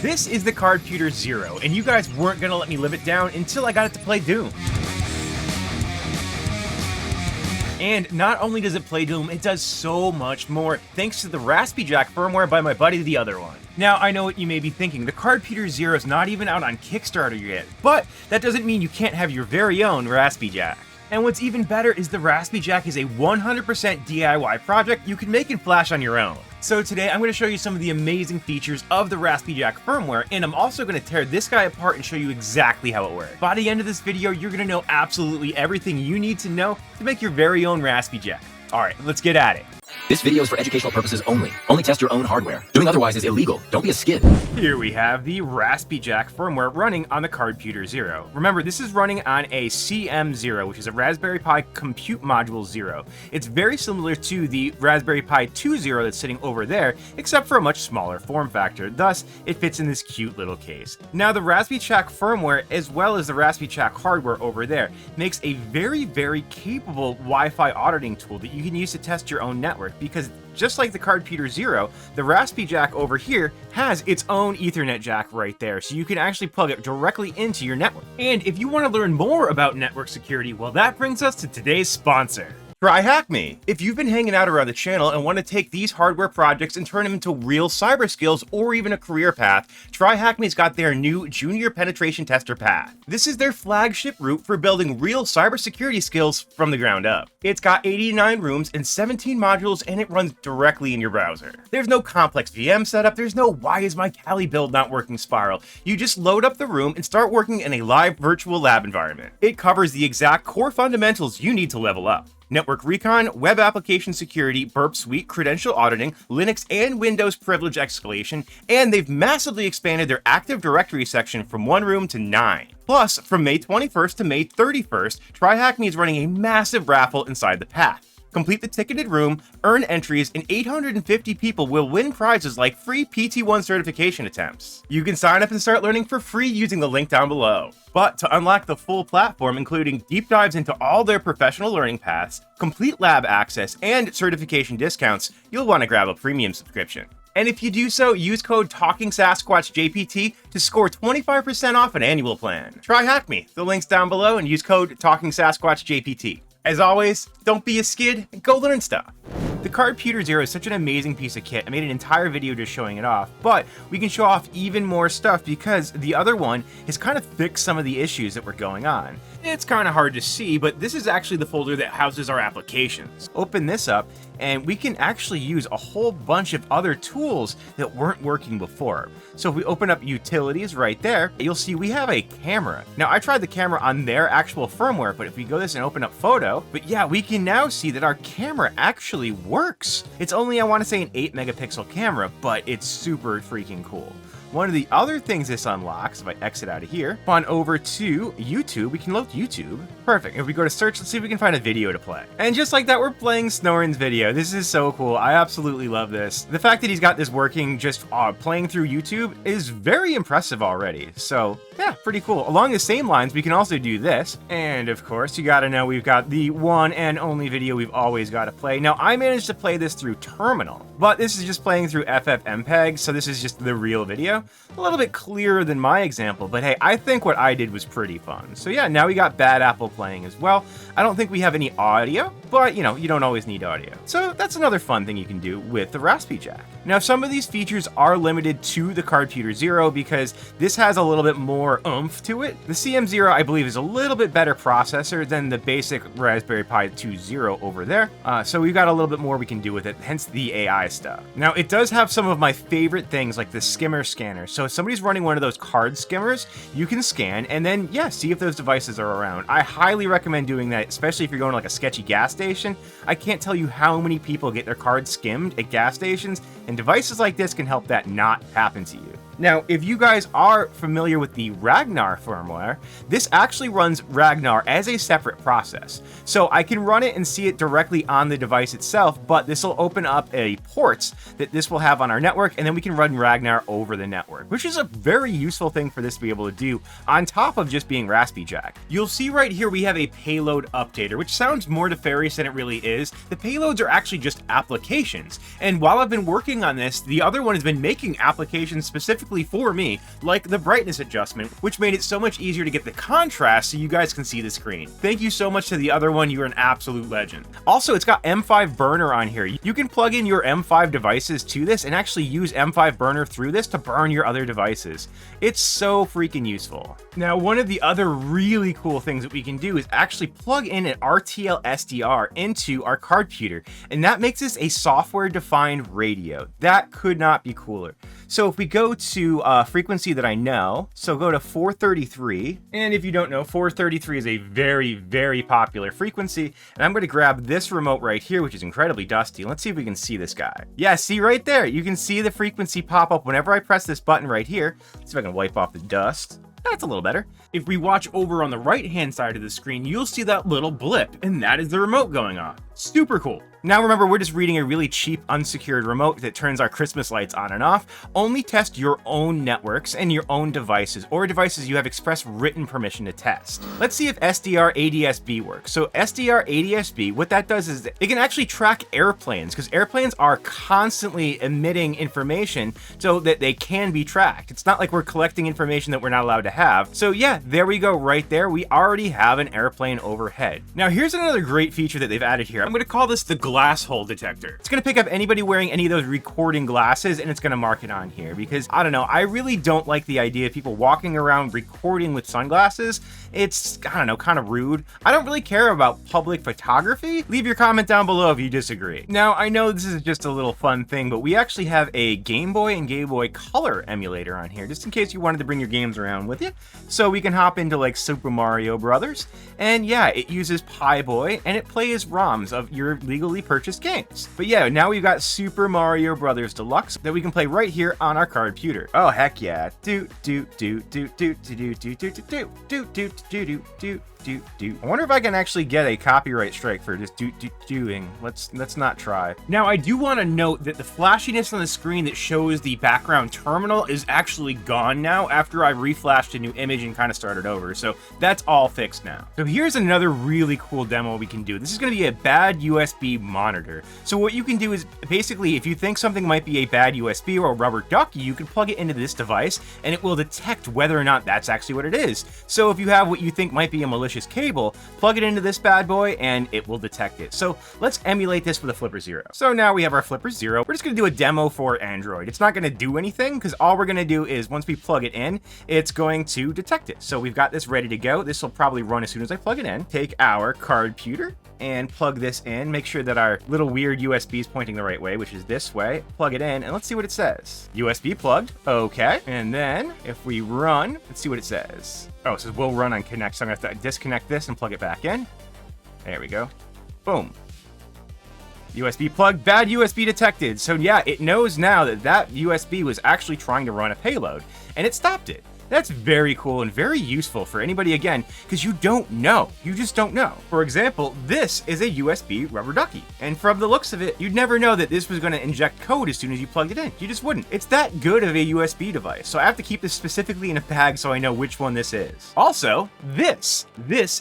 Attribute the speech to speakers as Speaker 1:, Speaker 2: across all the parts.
Speaker 1: This is the Cardputer Zero, and you guys weren't gonna let me live it down until I got it to play Doom. And not only does it play Doom, it does so much more, thanks to the RaspyJack firmware by my buddy the other one. Now, I know what you may be thinking, the Cardputer Zero is not even out on Kickstarter yet, but that doesn't mean you can't have your very own RaspyJack. And what's even better is the RaspyJack is a 100% DIY project you can make in Flash on your own. So today I'm going to show you some of the amazing features of the RaspyJack firmware, and I'm also going to tear this guy apart and show you exactly how it works. By the end of this video, you're going to know absolutely everything you need to know to make your very own RaspyJack. Alright, let's get at it.
Speaker 2: This video is for educational purposes only. Only test your own hardware. Doing otherwise is illegal. Don't be a skid.
Speaker 1: Here we have the RaspyJack firmware running on the Cardputer Zero. Remember, this is running on a CM0, which is a Raspberry Pi Compute Module Zero. It's very similar to the Raspberry Pi 2 Zero that's sitting over there, except for a much smaller form factor. Thus, it fits in this cute little case. Now, the RaspyJack firmware, as well as the RaspyJack hardware over there, makes a very, very capable Wi-Fi auditing tool that you can use to test your own network, because just like the Cardputer Zero, the RaspyJack over here has its own Ethernet jack right there, so you can actually plug it directly into your network. And if you want to learn more about network security, well, that brings us to today's sponsor, TryHackMe. If you've been hanging out around the channel and want to take these hardware projects and turn them into real cyber skills or even a career path, TryHackMe's got their new Junior Penetration Tester path. This is their flagship route for building real cybersecurity skills from the ground up. It's got 89 rooms and 17 modules, and it runs directly in your browser. There's no complex VM setup, there's no why is my Kali build not working spiral. You just load up the room and start working in a live virtual lab environment. It covers the exact core fundamentals you need to level up: network recon, web application security, burp suite, credential auditing, Linux and Windows privilege escalation, and they've massively expanded their Active Directory section from 1 room to 9. Plus, from May 21st to May 31st, TryHackMe is running a massive raffle inside the path. Complete the ticketed room, earn entries, and 850 people will win prizes like free PT1 certification attempts. You can sign up and start learning for free using the link down below. But to unlock the full platform, including deep dives into all their professional learning paths, complete lab access, and certification discounts, you'll want to grab a premium subscription. And if you do so, use code TalkingSasquatchJPT to score 25% off an annual plan. TryHackMe. The link's down below, and use code TalkingSasquatchJPT. As always, don't be a skid and go learn stuff. The Cardputer Zero is such an amazing piece of kit. I made an entire video just showing it off, but we can show off even more stuff because the other one has kind of fixed some of the issues that were going on. It's kind of hard to see, but this is actually the folder that houses our applications. Open this up, and we can actually use a whole bunch of other tools that weren't working before. So if we open up utilities right there, you'll see we have a camera. Now, I tried the camera on their actual firmware, but if we go this and open up photo, but yeah, we can now see that our camera actually works. It's only, I want to say, an 8 megapixel camera, but it's super freaking cool. One of the other things this unlocks, if I exit out of here, on over to YouTube, we can load YouTube. Perfect. If we go to search, let's see if we can find a video to play. And just like that, we're playing Snorin's video. This is so cool. I absolutely love this. The fact that he's got this working just playing through YouTube is very impressive already. So yeah, pretty cool. Along the same lines, we can also do this. And of course, you gotta know we've got the one and only video we've always got to play. Now, I managed to play this through Terminal, but this is just playing through FFmpeg, so this is just the real video. A little bit clearer than my example, but hey, I think what I did was pretty fun. So yeah, now we got Bad Apple playing as well. I don't think we have any audio, but you know, you don't always need audio. So that's another fun thing you can do with the RaspyJack. Now, some of these features are limited to the Cardputer Zero because this has a little bit more oomph to it. The CM0, I believe, is a little bit better processor than the basic Raspberry Pi 2 Zero over there. So we've got a little bit more we can do with it, hence the AI stuff. Now, it does have some of my favorite things like the Skimmer scanner. So if somebody's running one of those card skimmers, you can scan and then, yeah, see if those devices are around. I highly recommend doing that, especially if you're going to like a sketchy gas station. I can't tell you how many people get their cards skimmed at gas stations, and devices like this can help that not happen to you. Now, if you guys are familiar with the Ragnar firmware, this actually runs Ragnar as a separate process. So I can run it and see it directly on the device itself, but this will open up a ports that this will have on our network, and then we can run Ragnar over the network, which is a very useful thing for this to be able to do on top of just being RaspyJack. You'll see right here we have a payload updater, which sounds more nefarious than it really is. The payloads are actually just applications, and while I've been working working on this, the other one has been making applications specifically for me, like the brightness adjustment, which made it so much easier to get the contrast so you guys can see the screen. Thank you so much to the other one, you're an absolute legend. Also, it's got M5 burner on here. You can plug in your M5 devices to this and actually use M5 burner through this to burn your other devices. It's so freaking useful. Now, one of the other really cool things that we can do is actually plug in an RTL-SDR into our Cardputer, and that makes this a software-defined radio. That could not be cooler. So if we go to a frequency that I know, so go to 433, and if you don't know, 433 is a very, very popular frequency, and I'm going to grab this remote right here, which is incredibly dusty. Let's see if we can see this guy. Yeah, see right there, you can see the frequency pop up whenever I press this button right here. Let's see if I can wipe off the dust. That's a little better. If we watch over on the right-hand side of the screen, you'll see that little blip, and that is the remote going off. Super cool. Now remember, we're just reading a really cheap, unsecured remote that turns our Christmas lights on and off. Only test your own networks and your own devices, or devices you have express written permission to test. Let's see if SDR ADSB works. So SDR ADSB, what that does is it can actually track airplanes, because airplanes are constantly emitting information so that they can be tracked. It's not like we're collecting information that we're not allowed to have. So yeah, there we go right there. We already have an airplane overhead. Now here's another great feature that they've added here. I'm going to call this the glass hole detector. It's going to pick up anybody wearing any of those recording glasses, and it's going to mark it on here because, I don't know, I really don't like the idea of people walking around recording with sunglasses. It's, I don't know, kind of rude. I don't really care about public photography. Leave your comment down below if you disagree. Now, I know this is just a little fun thing, but we actually have a Game Boy and Game Boy Color emulator on here, just in case you wanted to bring your games around with you. So we can hop into like Super Mario Brothers, and yeah, it uses Pi-Boy, and it plays ROMs of your legally purchased games. But yeah, now we've got Super Mario Brothers Deluxe that we can play right here on our Cardputer. Oh heck yeah! Do do do do do do do do do do do do do do do. I wonder if I can actually get a copyright strike for just doing. Let's not try. Now I do want to note that the flashiness on the screen that shows the background terminal is actually gone now after I reflashed a new image and kind of started over. So that's all fixed now. So here's another really cool demo we can do. This is going to be a bad USB monitor. So what you can do is basically, if you think something might be a bad USB or a rubber ducky, you can plug it into this device and it will detect whether or not that's actually what it is. So if you have what you think might be a malicious cable, plug it into this bad boy and it will detect it. So let's emulate this with a Flipper Zero. So now we have our Flipper Zero. We're just going to do a demo for Android. It's not going to do anything because all we're going to do is once we plug it in, it's going to detect it. So we've got this ready to go. This will probably run as soon as I plug it in. Take our Cardputer and plug this in. Make sure that our little weird USB is pointing the right way, which is this way. Plug it in and let's see what it says. USB plugged. Okay. And then if we run, let's see what it says. Oh, it says will run on connect. So I'm going to have to disconnect this and plug it back in. There we go. Boom. USB plug, bad USB detected. So yeah, it knows now that that USB was actually trying to run a payload and it stopped it. That's very cool and very useful for anybody, again, because you don't know. You just don't know. For example, this is a USB rubber ducky. And from the looks of it, you'd never know that this was going to inject code as soon as you plugged it in. You just wouldn't. It's that good of a USB device. So I have to keep this specifically in a bag so I know which one this is. Also, this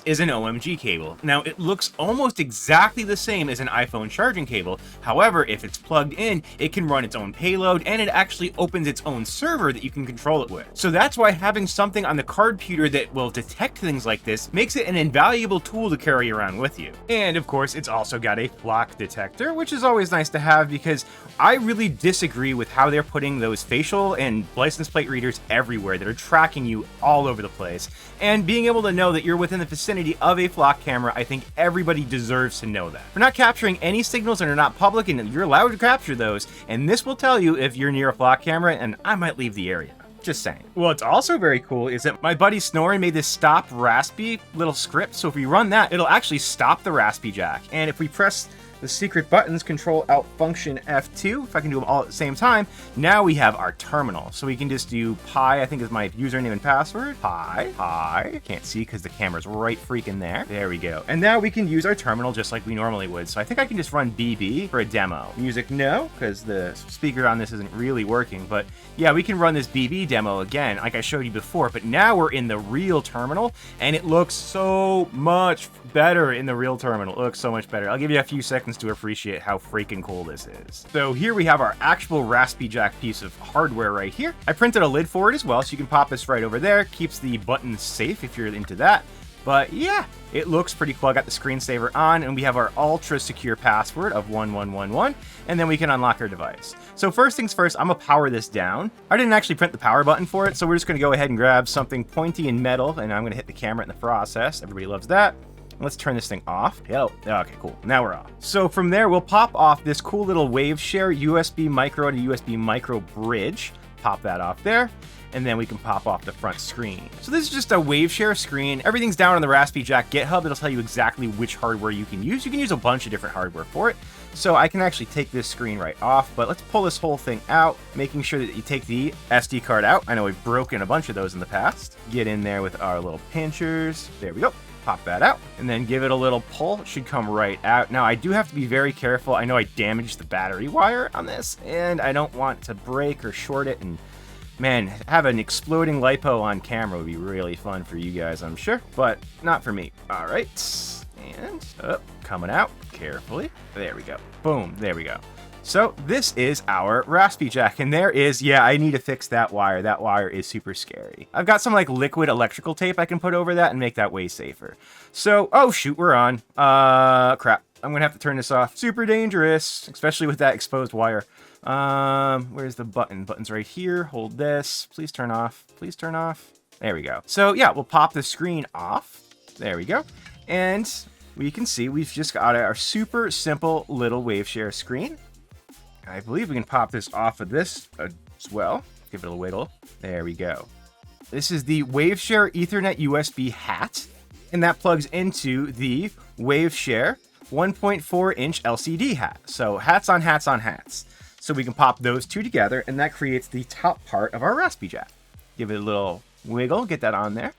Speaker 1: is an OMG cable. Now, it looks almost exactly the same as an iPhone charging cable. However, if it's plugged in, it can run its own payload and it actually opens its own server that you can control it with. So that's why having something on the Cardputer that will detect things like this makes it an invaluable tool to carry around with you. And of course, it's also got a flock detector, which is always nice to have because I really disagree with how they're putting those facial and license plate readers everywhere that are tracking you all over the place. And being able to know that you're within the vicinity of a flock camera, I think everybody deserves to know that. We're not capturing any signals that are not public, and you're allowed to capture those, and this will tell you if you're near a flock camera, and I might leave the area. Just saying. What's also very cool is that my buddy Snoring made this stop Raspy little script. So if we run that, it'll actually stop the RaspyJack. And if we press the secret buttons, Control Alt Function F2, if I can do them all at the same time, now we have our terminal. So we can just do Pi, I think is my username and password. Pi. Can't see because the camera's right freaking there. There we go. And now we can use our terminal just like we normally would. So I think I can just run BB for a demo. Music, no, because the speaker on this isn't really working. But yeah, we can run this BB demo again, like I showed you before. But now we're in the real terminal, and it looks so much better in the real terminal. It looks so much better. I'll give you a few seconds seconds to appreciate how freaking cool this is. So here we have our actual RaspyJack piece of hardware right here. I printed a lid for it as well, so you can pop this right over there. Keeps the buttons safe if you're into that. But yeah, it looks pretty cool. I got the screensaver on, and we have our ultra secure password of 1111, and then we can unlock our device. So first things first, I'm gonna power this down. I didn't actually print the power button for it, so we're just gonna go ahead and grab something pointy and metal, and I'm gonna hit the camera in the process. Everybody loves that. Let's turn this thing off. Okay, cool. Now we're off. So from there, we'll pop off this cool little WaveShare USB micro to USB micro bridge. Pop that off there. And then we can pop off the front screen. So this is just a WaveShare screen. Everything's down on the RaspyJack GitHub. It'll tell you exactly which hardware you can use. You can use a bunch of different hardware for it. So I can actually take this screen right off, but let's pull this whole thing out, making sure that you take the SD card out. I know we've broken a bunch of those in the past. Get in there with our little pinchers. There we go. Pop that out and then give it a little pull. It should come right out. Now I do have to be very careful. I know I damaged the battery wire on this, and I don't want to break or short it. And man, have an exploding LiPo on camera would be really fun for you guys, I'm sure, but not for me. All right, and coming out carefully. There we go. Boom, there we go. So this is our RaspyJack, and there is, yeah, I need to fix that wire. That wire is super scary. I've got some like liquid electrical tape I can put over that and make that way safer. So, oh shoot, we're on. Crap. I'm gonna have to turn this off. Super dangerous, especially with that exposed wire. Where's the button? Button's right here. Hold this. Please turn off. Please turn off. There we go. So yeah, we'll pop the screen off. There we go. And we can see we've just got our super simple little WaveShare screen. I believe we can pop this off of this as well. Give it a wiggle. There we go. This is the WaveShare Ethernet USB hat, and that plugs into the WaveShare 1.4-inch LCD hat. So hats on hats on hats. So we can pop those two together, and that creates the top part of our RaspyJack. Give it a little wiggle, get that on there.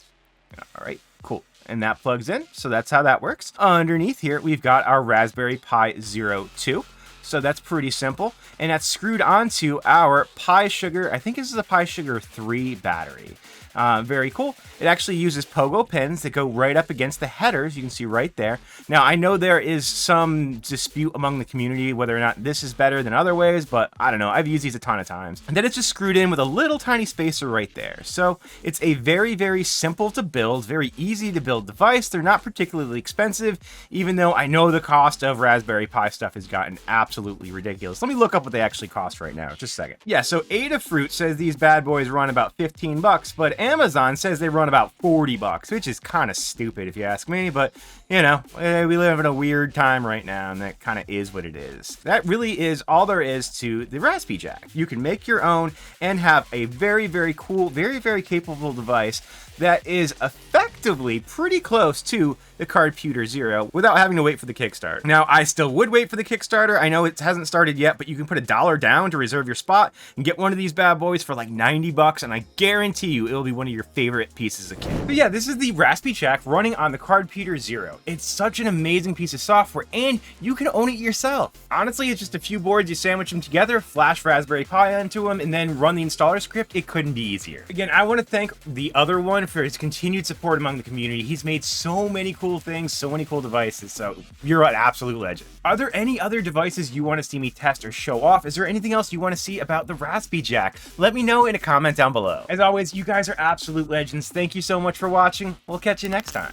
Speaker 1: All right, cool. And that plugs in, so that's how that works. Underneath here, we've got our Raspberry Pi Zero 2. So that's pretty simple. And that's screwed onto our PiSugar, I think this is a PiSugar 3 battery. Very cool. It actually uses pogo pins that go right up against the headers. You can see right there. Now, I know there is some dispute among the community whether or not this is better than other ways, but I don't know. I've used these a ton of times. And then it's just screwed in with a little tiny spacer right there. So it's a very, very simple to build, very easy to build device. They're not particularly expensive, even though I know the cost of Raspberry Pi stuff has gotten absolutely ridiculous. Let me look up what they actually cost right now. Just a second. Yeah, so Adafruit says these bad boys run about 15 bucks, but Amazon says they run about 40 bucks, which is kind of stupid if you ask me, but you know, we live in a weird time right now, and that kind of is what it is. That really is all there is to the RaspyJack. You can make your own and have a very, very cool, very, very capable device that is effectively pretty close to the Cardputer Zero without having to wait for the Kickstarter. Now, I still would wait for the Kickstarter. I know it hasn't started yet, but you can put $1 down to reserve your spot and get one of these bad boys for like 90 bucks, and I guarantee you it'll be one of your favorite pieces of kit. But yeah, this is the RaspyJack running on the Cardputer Zero. It's such an amazing piece of software, and you can own it yourself. Honestly, it's just a few boards, you sandwich them together, flash Raspberry Pi onto them, and then run the installer script. It couldn't be easier. Again, I want to thank the other one for his continued support among the community. He's made so many cool things, so many cool devices, so you're an absolute legend. Are there any other devices you want to see me test or show off? Is there anything else you want to see about the RaspyJack? Let me know in a comment down below. As always, you guys are absolute legends. Thank you so much for watching. We'll catch you next time.